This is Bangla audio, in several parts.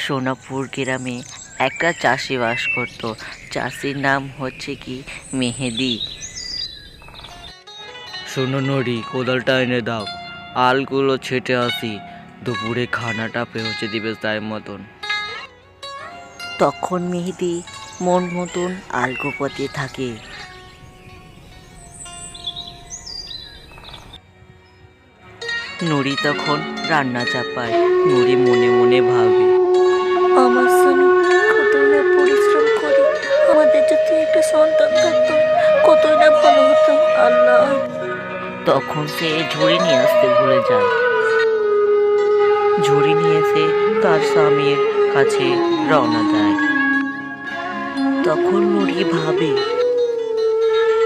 সোনাপুর গ্রামে একটা চাষি বাস করত। চাষির নাম হচ্ছে কি মেহেদি। শোনো নড়ি, কোদালটা এনে দাও, আলগুলো ছেটে আসি, দুপুরে খানাটা পৌঁছে দিবে তাই মতন। তখন মেহেদি মন মতন আল গোপাতে থাকে। নুরি তখন রান্না চাপায়। নুরি মনে মনে ভাবে, আমার স্বামী কতই না পরিশ্রম করে, আমাদের যদি একটা সন্তান থাকতো কতই না ভালো হতো। আল্লাহ, তখন সে ঝুড়ি নিয়ে আসতে ভুলে যায়। ঝুড়ি নিয়ে এসে তার স্বামীর কাছে রওনা দেয়। তখন নুরি ভাবে,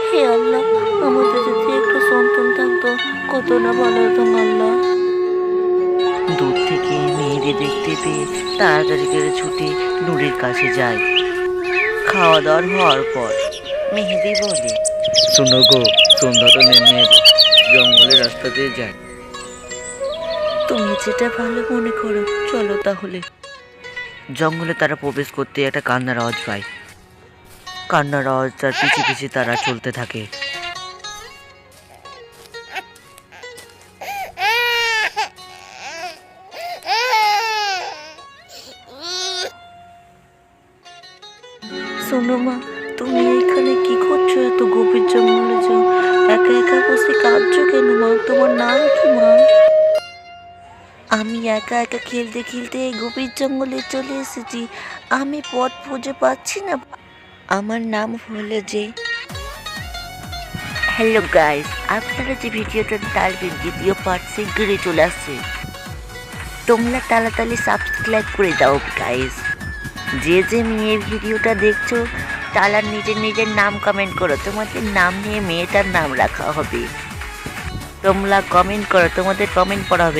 হে আল্লাহ, আমাদের যদি একটা সন্তান থাকতো কত না ভালো হতো। আল্লাহ, দূর থেকে মেহেদি দেখতে পেয়ে তাড়াতাড়ি করে ছুটে নুরির কাছে যায়। খাওয়া দাওয়ার হওয়ার পর মেহেদি বলে, শোনো গো, সন্ধ্যা তো নেমে এলো, জঙ্গলের রাস্তা দিয়ে যাই। তুমি যেটা ভালো মনে করো, চলো তাহলে। জঙ্গলে তারা প্রবেশ করতে একটা কান্নার আওয়াজ পায়। কান্নার আওয়াজ তার পিছে পিছে তারা চলতে থাকে। শোনো মা, তুমি এখানে কি করছো? এত গভীর জঙ্গলে যাও, একা একা বসে কাঁদছো কেন মা? তোমার নাম কি মা? আমি একা একা খেলতে খেলতে এই গভীর জঙ্গলে চলে এসেছি। আমি পথ খুঁজে পাচ্ছি না। আমার নাম হলো যে। হ্যালো গাইস, আপনারা যে ভিডিওটা দেখবেন দ্বিতীয় পার্ট শীঘ্রই চলে আসছে। তোমরা তাড়াতাড়ি সাবস্ক্রাইব করে দাও গাইস। যে যে মেয়ে ভিডিওটা দেখছো তারা নিজের নিজের নাম কমেন্ট করো। তোমাদের নাম নিয়ে মেয়েটার নাম রাখা হবে। তোমরা কমেন্ট করো, তোমাদের কমেন্ট পড়া হবে।